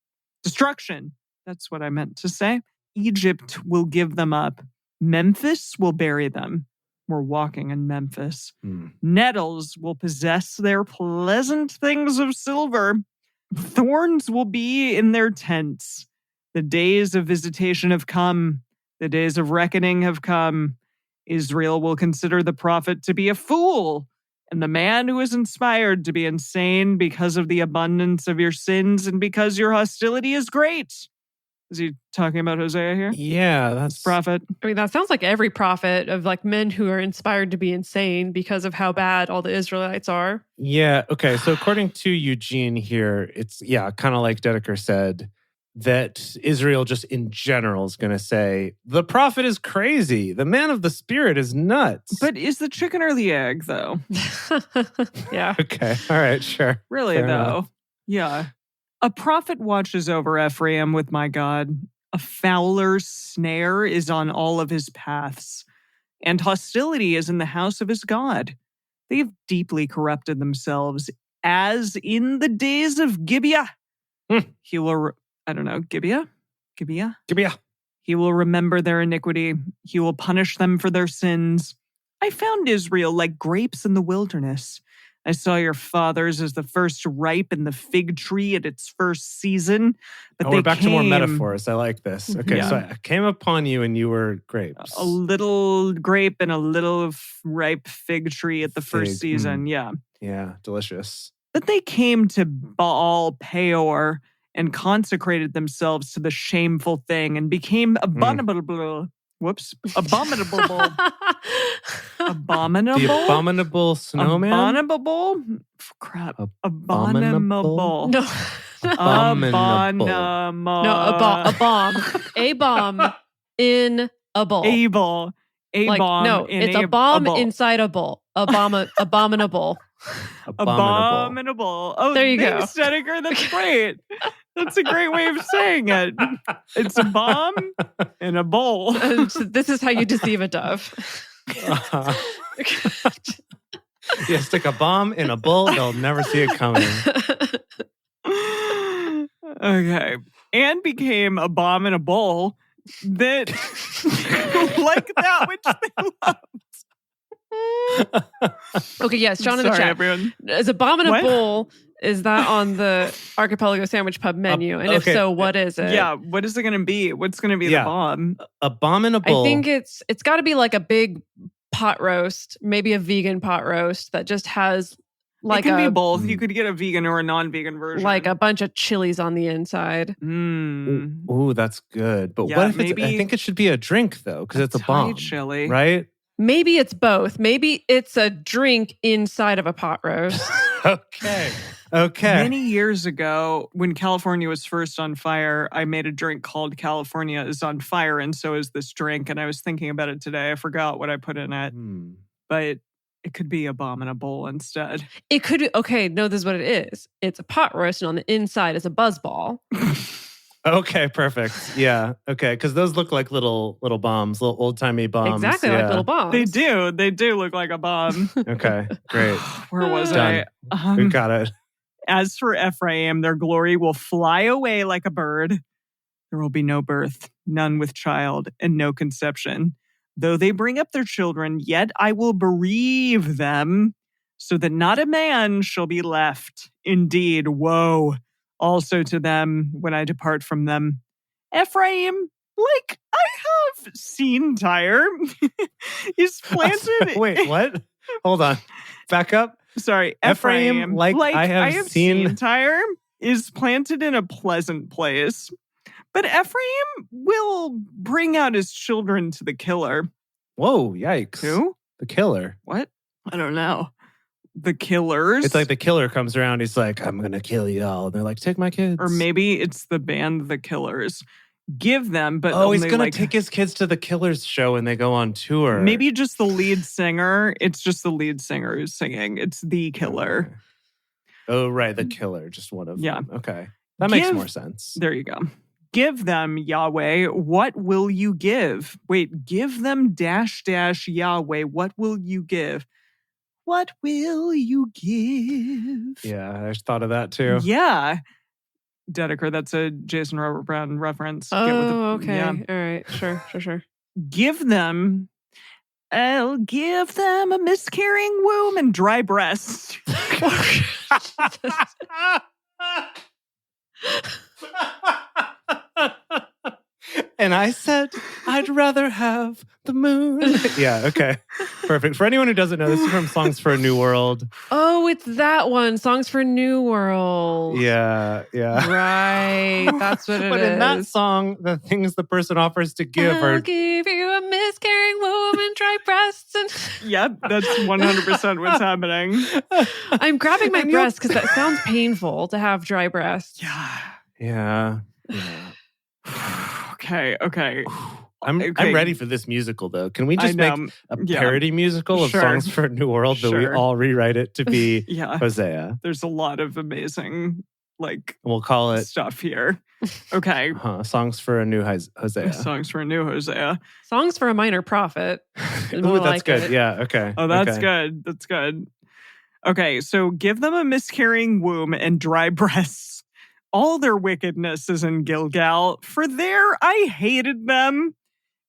That's what I meant to say. Egypt will give them up. Memphis will bury them. We're walking in Memphis. Nettles will possess their pleasant things of silver. Thorns will be in their tents. The days of visitation have come. The days of reckoning have come. Israel will consider the prophet to be a fool, and the man who is inspired to be insane because of the abundance of your sins and because your hostility is great. Is he talking about Hosea here? Yeah, that's prophet. I mean, that sounds like every prophet of like men who are inspired to be insane because of how bad all the Israelites are. Yeah. Okay. So according to Eugene here, it's kind of like Dedeker said, that Israel just in general is going to say, the prophet is crazy. The man of the spirit is nuts. But is the chicken or the egg, though? Yeah. Okay. All right. Sure. Really, Fair though. enough. Yeah. A prophet watches over Ephraim with my God. A fowler's snare is on all of his paths, and hostility is in the house of his God. They have deeply corrupted themselves, as in the days of Gibeah. He will, Gibeah? He will remember their iniquity. He will punish them for their sins. I found Israel like grapes in the wilderness. I saw your fathers as the first to ripe in the fig tree at its first season. But we're back to more metaphors. I like this. Okay, Yeah. so I came upon you and you were grapes. A little grape and a little ripe fig tree at the first season. Yeah. Yeah, delicious. But they came to Baal Peor and consecrated themselves to the shameful thing and became abominable. Abominable. Abominable? The abominable snowman? Abominable? Crap. Abominable. No. Abominable. No, a bomb. A bomb in a bowl. Able. A like, bomb. no, in it's a bomb inside a bowl. Abominable. Abominable. Oh, there you thanks, go. Dedeker. That's great. That's a great way of saying it. It's a bomb in a bowl. And this is how you deceive a dove. Yeah, stick a bomb in a bowl, they'll never see it coming. Okay. And became a bomb in a bowl that like that which they loved. Okay, yes, John in the Sorry, chat. Everyone. Is a bomb in a What? bowl, is that on the Archipelago Sandwich Pub menu? And if so, what is it? Yeah, what is it going to be? What's going to be the bomb? A bomb in a bowl. I think it's got to be like a big pot roast, maybe a vegan pot roast that just has like it can be both. You could get a vegan or a non-vegan version. like a bunch of chilies on the inside. Ooh, that's good. But Yeah, what if maybe I think it should be a drink though, because it's a Thai bomb, chili. right? Maybe it's both. Maybe it's a drink inside of a pot roast. Okay. Many years ago, when California was first on fire, I made a drink called California is on Fire, and so is this drink. And I was thinking about it today. I forgot what I put in it, but it could be abominable instead. It could. Okay, no, this is what it is. It's a pot roast, and on the inside is a buzzball. Okay, perfect. Yeah. Okay, because those look like little bombs, little old timey bombs. Exactly, like little bombs. They do. They do look like a bomb. Okay, great. Where was Done. I? We got it. As for Ephraim, their glory will fly away like a bird. There will be no birth, none with child, and no conception. Though they bring up their children, yet I will bereave them, so that not a man shall be left. Indeed, woe also to them when I depart from them. Ephraim, like I have seen Tyre, is planted. Wait, what? Hold on. Back up. Sorry, Ephraim, like I have seen Tyre, is planted in a pleasant place. But Ephraim will bring out his children to the killer. Whoa, yikes. Who? The killer. What? I don't know. The killers? It's like the killer comes around. He's like, I'm going to kill you all. And they're like, take my kids. Or maybe it's the band The Killers. Give them, but oh, he's only, going to take his kids to the Killers show and they go on tour. Maybe just the lead singer. It's just the lead singer who's singing. It's the killer. Okay. Oh, right. The killer. Just one of them. Okay. That makes more sense. There you go. Give them, Yahweh, what will you give? Wait, give them .. Yahweh, what will you give? What will you give? Yeah, I just thought of that too. Yeah. Dedeker, that's a Jason Robert Brown reference. Oh, okay. Yeah. All right. Sure. Give them, I'll give them a miscarrying womb and dry breasts. And I said, I'd rather have the moon. Yeah, okay. Perfect. For anyone who doesn't know, this is from Songs for a New World. Oh, it's that one. Songs for New World. Yeah. Right. That's what it is. But in that song, the things the person offers to give I'll give you a miscarrying womb and dry breasts. And Yep, that's 100% what's happening. I'm grabbing my breasts because that sounds painful to have dry breasts. Yeah. Okay. I'm ready for this musical, though. Can we just make a parody musical of Songs for a New World that we all rewrite it to be Hosea? There's a lot of amazing, we'll call it stuff here. Okay. Songs for a New Hosea. Songs for a New Hosea. Songs for a Minor Prophet. Ooh, that's good. It. Yeah, okay. Oh, that's good. That's good. Okay, so give them a miscarrying womb and dry breasts. All their wickedness is in Gilgal, for there I hated them.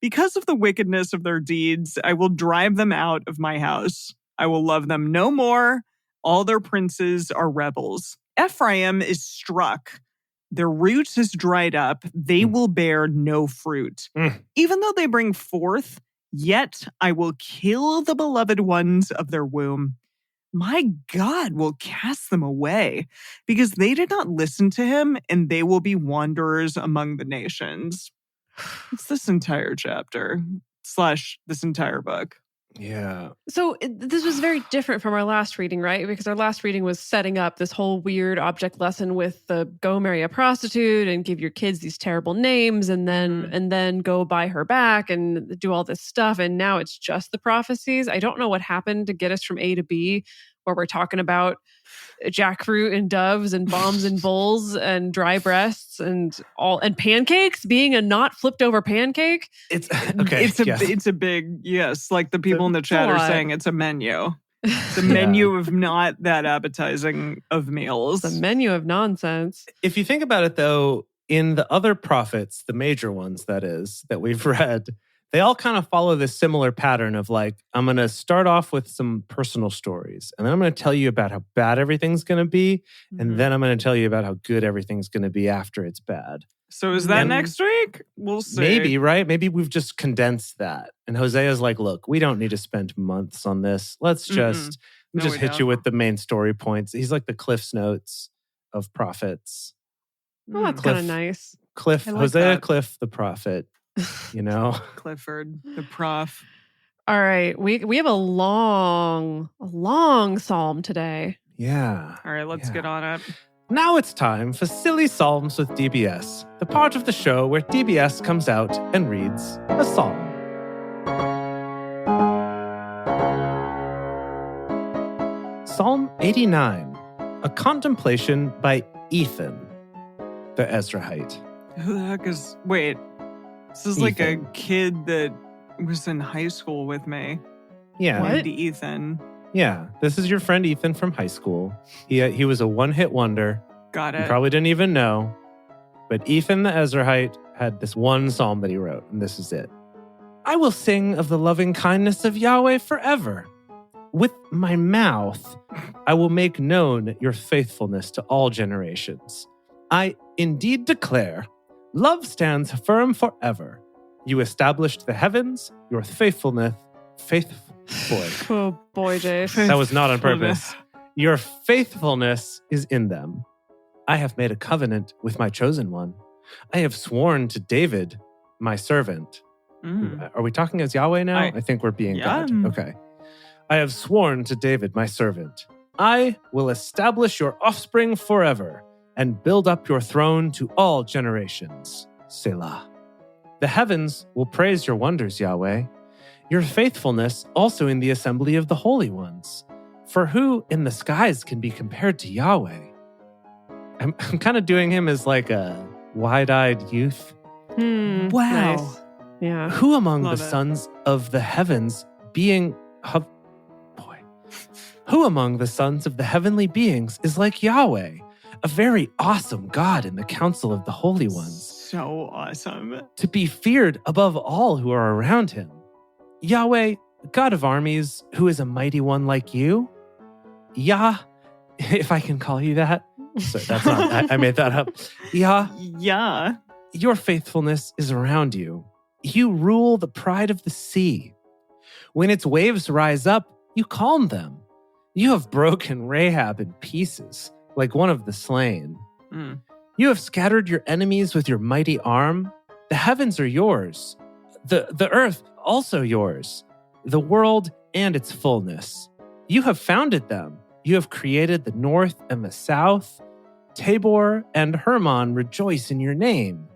Because of the wickedness of their deeds, I will drive them out of my house. I will love them no more. All their princes are rebels. Ephraim is struck. Their root has dried up. They will bear no fruit. Even though they bring forth, yet I will kill the beloved ones of their womb. My God will cast them away because they did not listen to him, and they will be wanderers among the nations. It's this entire chapter / this entire book. Yeah. So this was very different from our last reading, right? Because our last reading was setting up this whole weird object lesson with the go marry a prostitute and give your kids these terrible names and then go buy her back and do all this stuff. And now it's just the prophecies. I don't know what happened to get us from A to B, where we're talking about jackfruit and doves and bombs and bulls and dry breasts and pancakes being a not flipped over pancake. It's okay. It's a big yes. Like the people in the chat are saying, it's a menu. It's a menu of not that appetizing of meals. It's a menu of nonsense. If you think about it, though, in the other prophets, the major ones that we've read, they all kind of follow this similar pattern of I'm going to start off with some personal stories, and then I'm going to tell you about how bad everything's going to be, and then I'm going to tell you about how good everything's going to be after it's bad. So is that next week? We'll see. Maybe, right? Maybe we've just condensed that. And Hosea's like, look, we don't need to spend months on this. Let's just hit you with the main story points. He's like the Cliff's Notes of prophets. Oh, that's kind of nice. Hosea, Cliff, the prophet. Clifford, the prof. All right, we have a long psalm today. Yeah. All right, let's get on it. Now it's time for Silly Psalms with DBS, the part of the show where DBS comes out and reads a psalm. Psalm 89, a contemplation by Ethan, the Ezrahite. Who the heck is... Wait. This is like a kid that was in high school with me. Yeah. What? Ethan. Yeah. This is your friend Ethan from high school. He was a one-hit wonder. Got it. You probably didn't even know. But Ethan the Ezrahite had this one psalm that he wrote, and this is it. I will sing of the loving kindness of Yahweh forever. With my mouth, I will make known your faithfulness to all generations. I indeed declare, love stands firm forever. You established the heavens, your faithfulness. Oh boy, Jay. That was not on purpose. Your faithfulness is in them. I have made a covenant with my chosen one. I have sworn to David, my servant. Are we talking as Yahweh now? I think we're being God. Okay. I have sworn to David, my servant. I will establish your offspring forever and build up your throne to all generations. Selah. The heavens will praise your wonders, Yahweh, your faithfulness also in the assembly of the holy ones. For who in the skies can be compared to Yahweh? I'm kind of doing him as like a wide-eyed youth. Wow. Nice. Yeah. Who among the sons of the heavens Who among the sons of the heavenly beings is like Yahweh, a very awesome God in the council of the holy ones? So awesome. To be feared above all who are around him. Yahweh, God of armies, who is a mighty one like you? Yah, if I can call you that. So that's not, I made that up. Yah. Yeah. Your faithfulness is around you. You rule the pride of the sea. When its waves rise up, you calm them. You have broken Rahab in pieces, like one of the slain. You have scattered your enemies with your mighty arm. The heavens are yours. The earth also yours. The world and its fullness. You have founded them. You have created the north and the south. Tabor and Hermon rejoice in your name.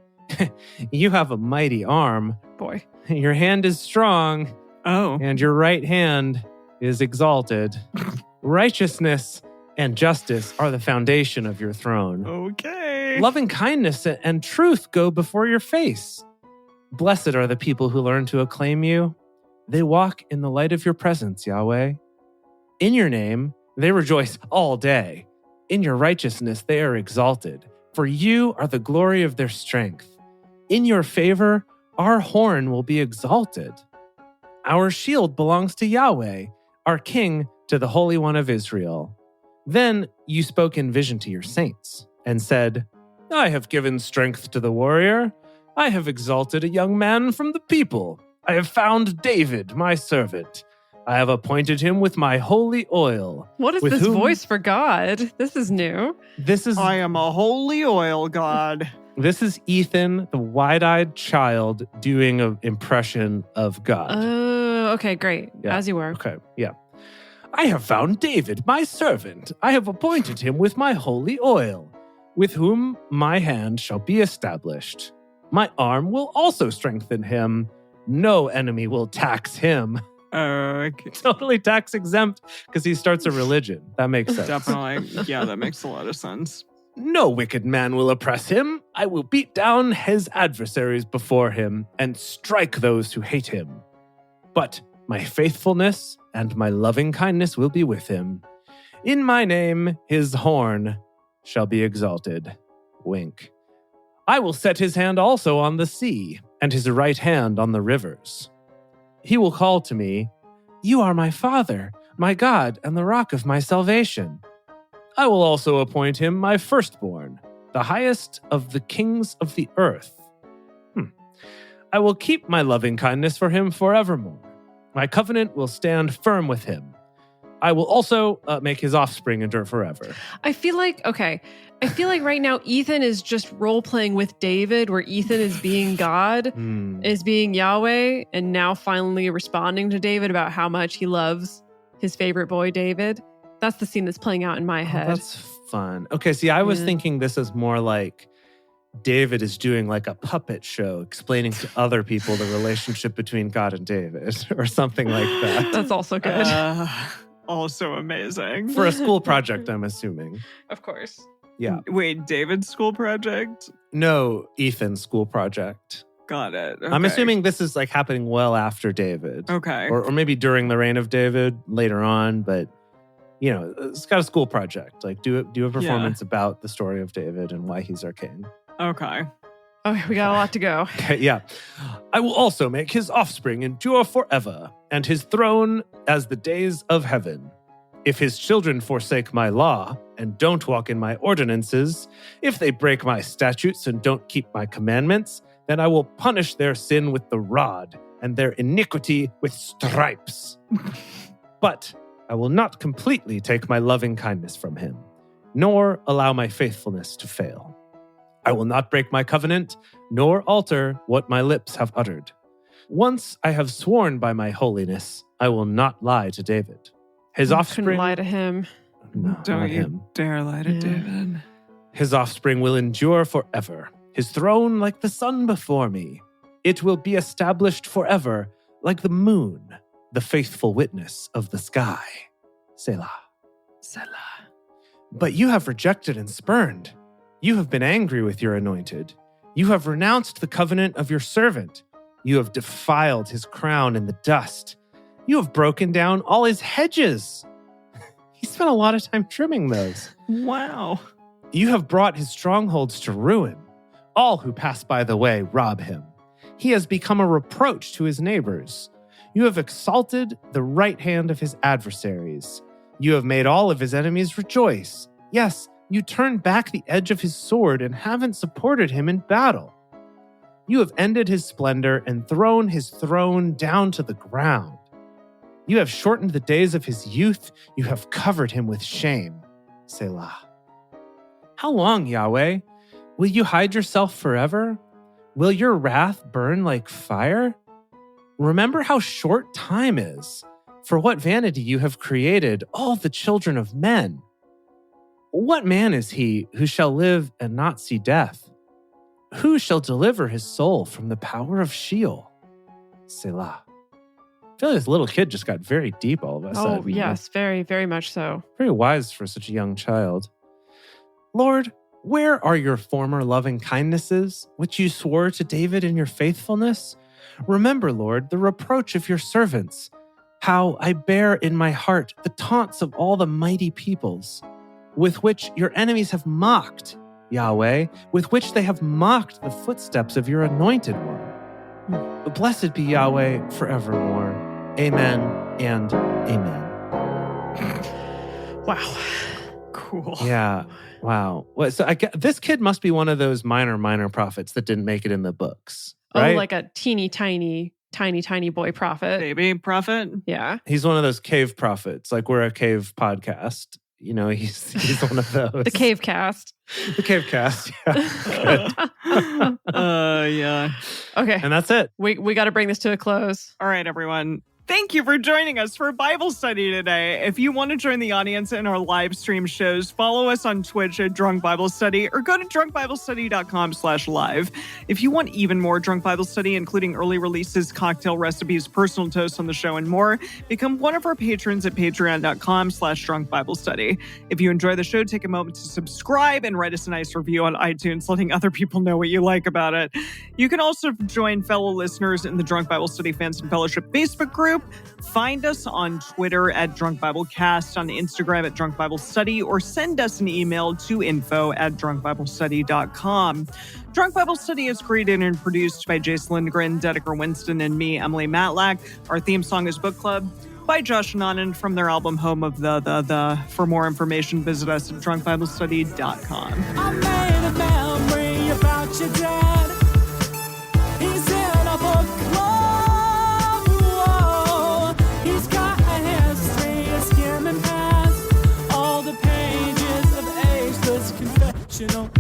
You have a mighty arm. Boy. Your hand is strong. Oh. And your right hand is exalted. Righteousness and justice are the foundation of your throne. Okay. Loving kindness and truth go before your face. Blessed are the people who learn to acclaim you. They walk in the light of your presence, Yahweh. In your name, they rejoice all day. In your righteousness, they are exalted, for you are the glory of their strength. In your favor, our horn will be exalted. Our shield belongs to Yahweh, our King to the Holy One of Israel. Then you spoke in vision to your saints and said, I have given strength to the warrior. I have exalted a young man from the people. I have found David, my servant. I have appointed him with my holy oil. What is this voice for God? This is new. I am a holy oil god. This is Ethan, the wide-eyed child, doing an impression of God. Oh, okay, great. Yeah. As you were. Okay, yeah. I have found David, my servant. I have appointed him with my holy oil, with whom my hand shall be established. My arm will also strengthen him. No enemy will tax him. Okay. Totally tax exempt because he starts a religion. That makes sense. Definitely. Yeah, that makes a lot of sense. No wicked man will oppress him. I will beat down his adversaries before him and strike those who hate him. But my faithfulness and my loving kindness will be with him. In my name, his horn shall be exalted. Wink. I will set his hand also on the sea, and his right hand on the rivers. He will call to me, You are my Father, my God, and the rock of my salvation. I will also appoint him my firstborn, the highest of the kings of the earth. I will keep my loving kindness for him forevermore. My covenant will stand firm with him. I will also make his offspring endure forever. I feel like right now Ethan is just role-playing with David, where Ethan is being God, is being Yahweh, and now finally responding to David about how much he loves his favorite boy, David. That's the scene that's playing out in my head. That's fun. Okay, see, I was thinking this is more like David is doing like a puppet show, explaining to other people the relationship between God and David, or something like that. That's also good. Also amazing. For a school project, I'm assuming. Of course. Yeah. Wait, David's school project? No, Ethan's school project. Got it. Okay. I'm assuming this is like happening well after David. Okay. Or maybe during the reign of David later on, but you know, it's got a school project. Like do a performance about the story of David and why he's our king. Okay. Okay, we got a lot to go. Okay, yeah. I will also make his offspring endure forever, and his throne as the days of heaven. If his children forsake my law and don't walk in my ordinances, if they break my statutes and don't keep my commandments, then I will punish their sin with the rod and their iniquity with stripes. But I will not completely take my loving kindness from him, nor allow my faithfulness to fail. I will not break my covenant, nor alter what my lips have uttered. Once I have sworn by my holiness, I will not lie to David. His offspring... Couldn't lie to him. No, Don't not you him. dare lie to David. His offspring will endure forever, his throne like the sun before me. It will be established forever like the moon, the faithful witness of the sky. Selah. Selah. But you have rejected and spurned. You have been angry with your anointed. You have renounced the covenant of your servant. You have defiled his crown in the dust. You have broken down all his hedges. He spent a lot of time trimming those. Wow. You have brought his strongholds to ruin. All who pass by the way rob him. He has become a reproach to his neighbors. You have exalted the right hand of his adversaries. You have made all of his enemies rejoice. Yes, you turned back the edge of his sword and haven't supported him in battle. You have ended his splendor and thrown his throne down to the ground. You have shortened the days of his youth. You have covered him with shame. Selah. How long, Yahweh? Will you hide yourself forever? Will your wrath burn like fire? Remember how short time is. For what vanity you have created all the children of men. What man is he who shall live and not see death? Who shall deliver his soul from the power of Sheol? Selah. I feel like this little kid just got very deep all of a sudden. Oh, yes, very, very much so. Very wise for such a young child. Lord, where are your former loving kindnesses, which you swore to David in your faithfulness? Remember, Lord, the reproach of your servants, how I bear in my heart the taunts of all the mighty peoples, with which your enemies have mocked, Yahweh, with which they have mocked the footsteps of your anointed one. Blessed be Yahweh forevermore. Amen and amen. Wow. Cool. Yeah. Wow. Well, so this kid must be one of those minor prophets that didn't make it in the books, right? Oh, like a teeny tiny boy prophet. Baby prophet. Yeah. He's one of those cave prophets. Like, we're a cave podcast. You know, he's one of those. The cave cast. The cave cast. Yeah. Good. Yeah. Okay. And that's it. We got to bring this to a close. All right, everyone. Thank you for joining us for Bible study today. If you want to join the audience in our live stream shows, follow us on Twitch at Drunk Bible Study or go to drunkbiblestudy.com/live. If you want even more Drunk Bible Study, including early releases, cocktail recipes, personal toasts on the show, and more, become one of our patrons at patreon.com/Drunk Bible Study. If you enjoy the show, take a moment to subscribe and write us a nice review on iTunes, letting other people know what you like about it. You can also join fellow listeners in the Drunk Bible Study Fans and Fellowship Facebook group. Find us on Twitter at Drunk Bible Cast, on Instagram at Drunk Bible Study, or send us an email to info@drunkbiblestudy.com. Drunk Bible Study is created and produced by Jace Lindgren, Dedeker Winston, and me, Emily Matlack. Our theme song is Book Club by Josh and Anand from their album Home of the. For more information, visit us at drunkbiblestudy.com. I made a memory about your dad. He's in a book club. Whoa. He's got a history of skimming past all the pages of ageless confessional.